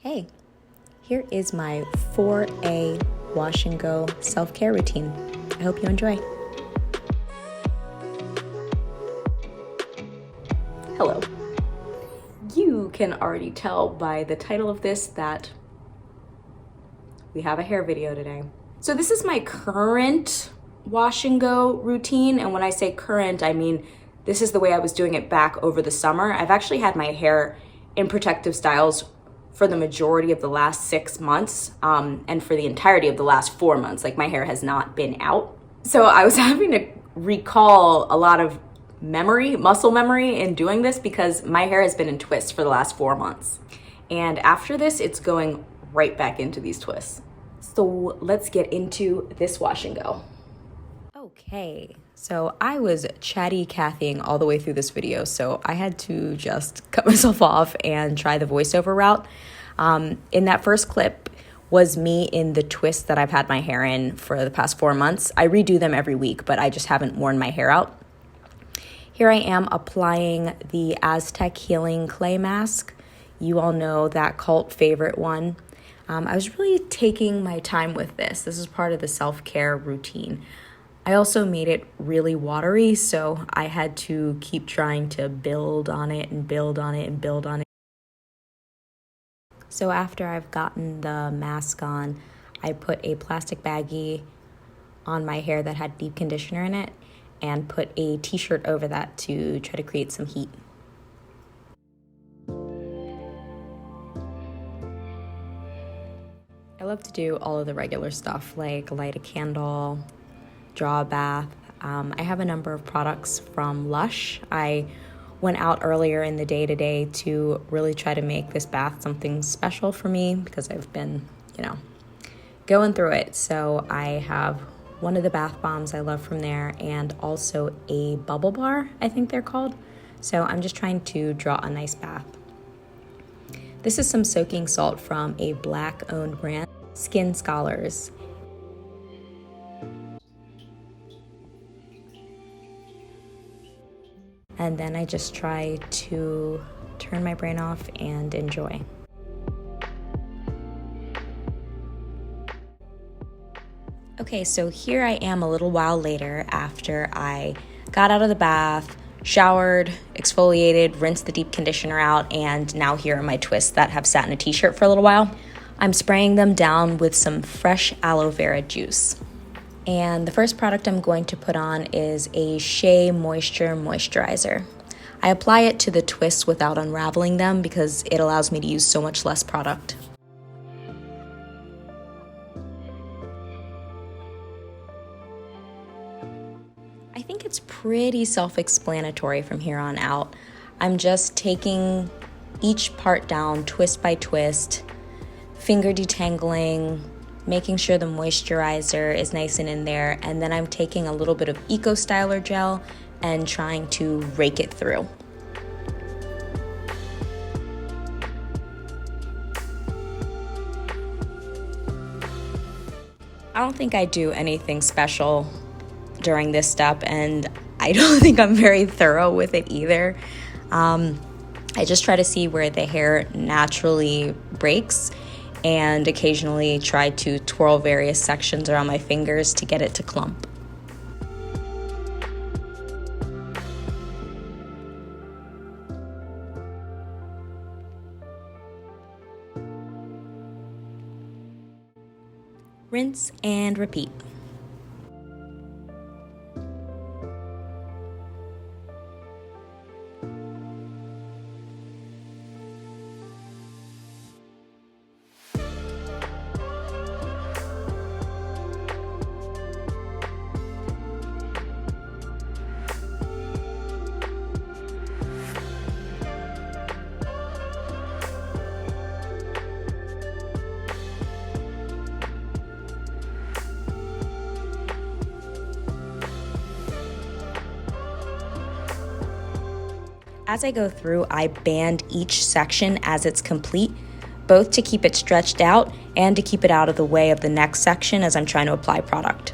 Hey, here is my 4A wash and go self-care routine. I hope you enjoy. Hello. You can already tell by the title of this that we have a hair video today. So this is my current wash and go routine, and when I say current, I mean this is the way I was doing it back over the summer. I've actually had my hair in protective styles for the majority of the last 6 months, and for the entirety of the last 4 months. Like, my hair has not been out. So I was having to recall a lot of muscle memory in doing this, because my hair has been in twists for the last 4 months. And after this, it's going right back into these twists. So let's get into this wash and go. Okay, so I was chatty Cathying all the way through this video, so I had to just cut myself off and try the voiceover route. In that first clip was me in the twist that I've had my hair in for the past 4 months. I redo them every week, but I just haven't worn my hair out. Here I am applying the Aztec Healing Clay Mask. You all know that cult favorite one. I was really taking my time with this. This is part of the self-care routine. I also made it really watery, so I had to keep trying to build on it and build on it and build on it. So after I've gotten the mask on, I put a plastic baggie on my hair that had deep conditioner in it and put a t-shirt over that to try to create some heat. I love to do all of the regular stuff, like light a candle, draw a bath. I have a number of products from Lush. I went out earlier in the day today to really try to make this bath something special for me, because I've been, going through it. So I have one of the bath bombs I love from there, and also a bubble bar, I think they're called. So I'm just trying to draw a nice bath. This is some soaking salt from a Black-owned brand, Skin Scholars. And then I just try to turn my brain off and enjoy. Okay, so here I am a little while later after I got out of the bath, showered, exfoliated, rinsed the deep conditioner out, and now here are my twists that have sat in a t-shirt for a little while. I'm spraying them down with some fresh aloe vera juice. And the first product I'm going to put on is a Shea Moisture Moisturizer. I apply it to the twists without unraveling them because it allows me to use so much less product. I think it's pretty self-explanatory from here on out. I'm just taking each part down twist by twist, finger detangling, making sure the moisturizer is nice and in there, and then I'm taking a little bit of Eco Styler gel and trying to rake it through. I don't think I do anything special during this step, and I don't think I'm very thorough with it either. I just try to see where the hair naturally breaks, and occasionally try to twirl various sections around my fingers to get it to clump. Rinse and repeat. As I go through, I band each section as it's complete, both to keep it stretched out and to keep it out of the way of the next section as I'm trying to apply product.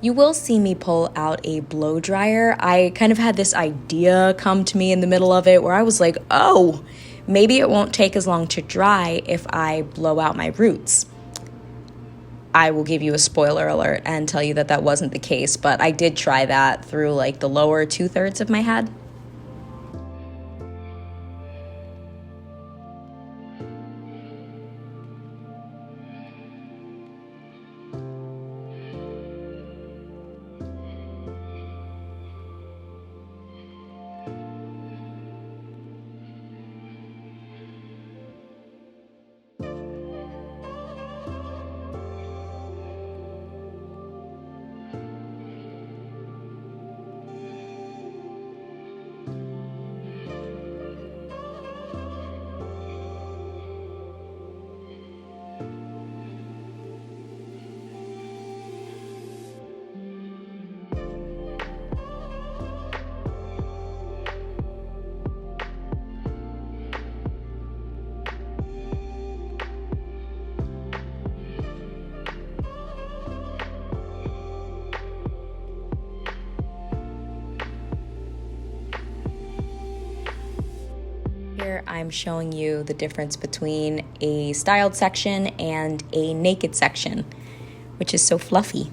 You will see me pull out a blow dryer. I kind of had this idea come to me in the middle of it where I was like, oh, maybe it won't take as long to dry if I blow out my roots. I will give you a spoiler alert and tell you that that wasn't the case, but I did try that through like the lower 2/3 of my head. Here I'm showing you the difference between a styled section and a naked section, which is so fluffy.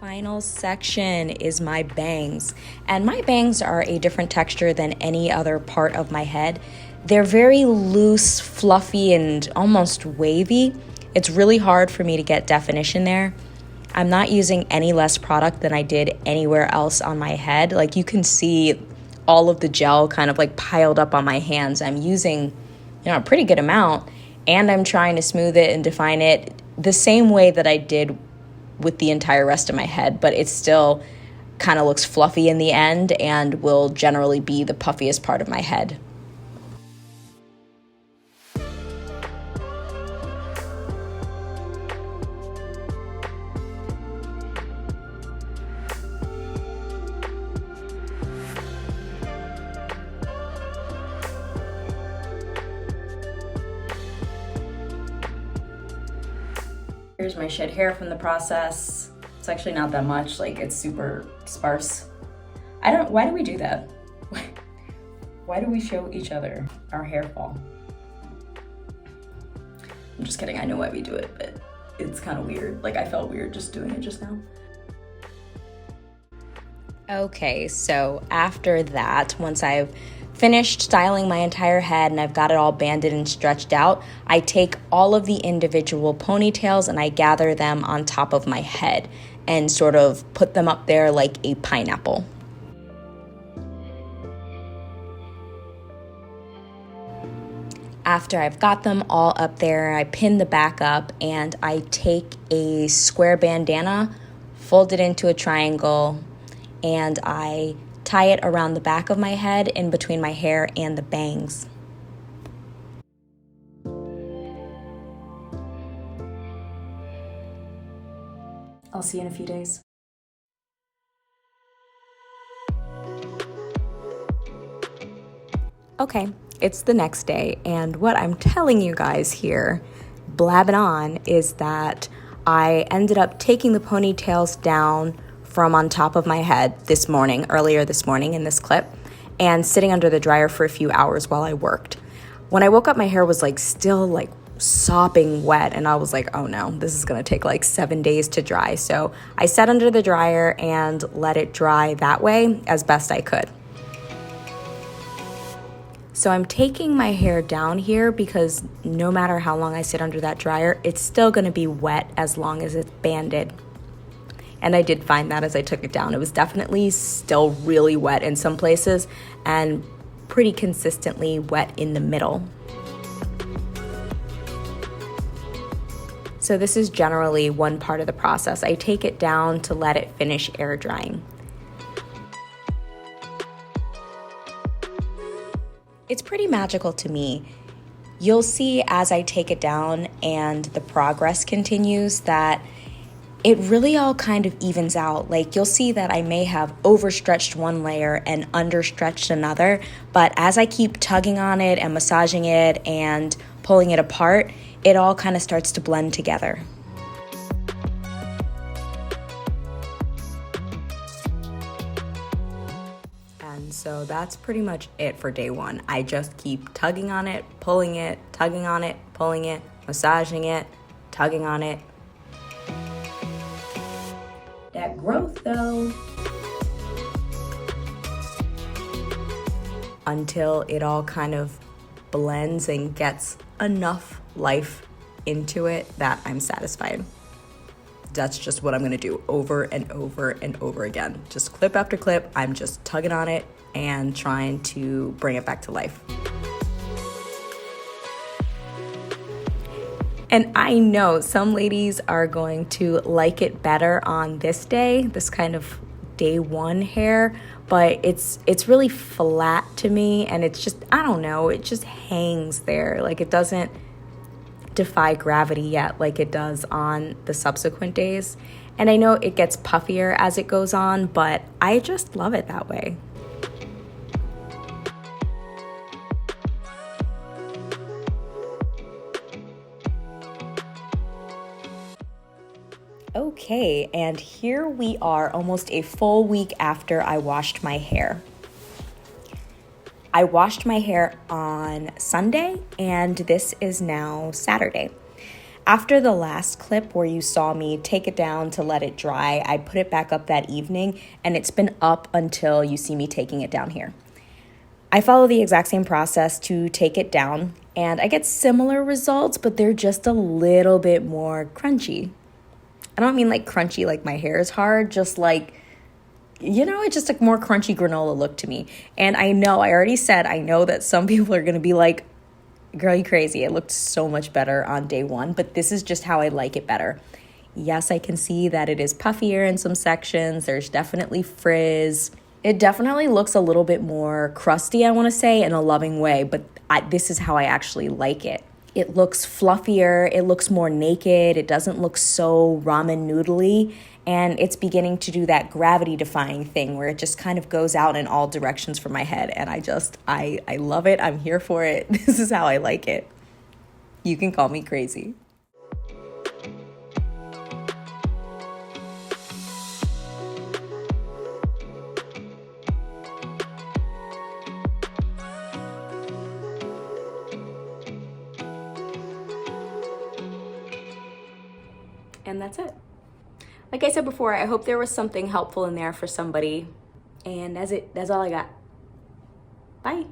Final section is my bangs, and my bangs are a different texture than any other part of my head. They're very loose, fluffy, and almost wavy. It's really hard for me to get definition there. I'm not using any less product than I did anywhere else on my head. Like, you can see all of the gel kind of like piled up on my hands. I'm using, a pretty good amount, and I'm trying to smooth it and define it the same way that I did with the entire rest of my head, but it still kind of looks fluffy in the end and will generally be the puffiest part of my head. Here's my shed hair from the process. It's actually not that much, like it's super sparse. Why do we do that? Why do we show each other our hair fall? I'm just kidding, I know why we do it, but it's kind of weird. Like, I felt weird just doing it just now. Okay, so after that, once I've finished styling my entire head and I've got it all banded and stretched out, I take all of the individual ponytails and I gather them on top of my head and sort of put them up there like a pineapple. After I've got them all up there, I pin the back up and I take a square bandana, fold it into a triangle, and I tie it around the back of my head in between my hair and the bangs. I'll see you in a few days. Okay, it's the next day, and what I'm telling you guys here, blabbing on, is that I ended up taking the ponytails down from on top of my head earlier this morning in this clip, and sitting under the dryer for a few hours while I worked. When I woke up, my hair was still sopping wet, and I was like, oh no, this is gonna take 7 days to dry. So I sat under the dryer and let it dry that way as best I could. So I'm taking my hair down here because no matter how long I sit under that dryer, it's still gonna be wet as long as it's banded. And I did find that as I took it down. It was definitely still really wet in some places and pretty consistently wet in the middle. So this is generally one part of the process. I take it down to let it finish air drying. It's pretty magical to me. You'll see as I take it down and the progress continues that it really all kind of evens out. Like, you'll see that I may have overstretched one layer and understretched another, but as I keep tugging on it and massaging it and pulling it apart, it all kind of starts to blend together. And so that's pretty much it for day one. I just keep tugging on it, pulling it, tugging on it, pulling it, massaging it, tugging on it. That growth though. Until it all kind of blends and gets enough life into it that I'm satisfied. That's just what I'm gonna do over and over and over again. Just clip after clip, I'm just tugging on it and trying to bring it back to life. And I know some ladies are going to like it better on this day, this kind of day one hair, but it's really flat to me, and it's just, I don't know, it just hangs there. Like, it doesn't defy gravity yet like it does on the subsequent days. And I know it gets puffier as it goes on, but I just love it that way. Okay, and here we are almost a full week after I washed my hair. I washed my hair on Sunday, and this is now Saturday. After the last clip where you saw me take it down to let it dry, I put it back up that evening, and it's been up until you see me taking it down here. I follow the exact same process to take it down, and I get similar results, but they're just a little bit more crunchy. I don't mean like crunchy like my hair is hard, just like, you know, it's just a more crunchy granola look to me. And I know, I already said, I know that some people are going to be like, girl, you crazy. It looked so much better on day one, but this is just how I like it better. Yes, I can see that it is puffier in some sections. There's definitely frizz. It definitely looks a little bit more crusty, I want to say, in a loving way, but this is how I actually like it. It looks fluffier, it looks more naked, it doesn't look so ramen noodly, and it's beginning to do that gravity-defying thing where it just kind of goes out in all directions for my head, and I love it, I'm here for it. This is how I like it. You can call me crazy. And that's it. Like I said before, I hope there was something helpful in there for somebody. And that's all I got. Bye.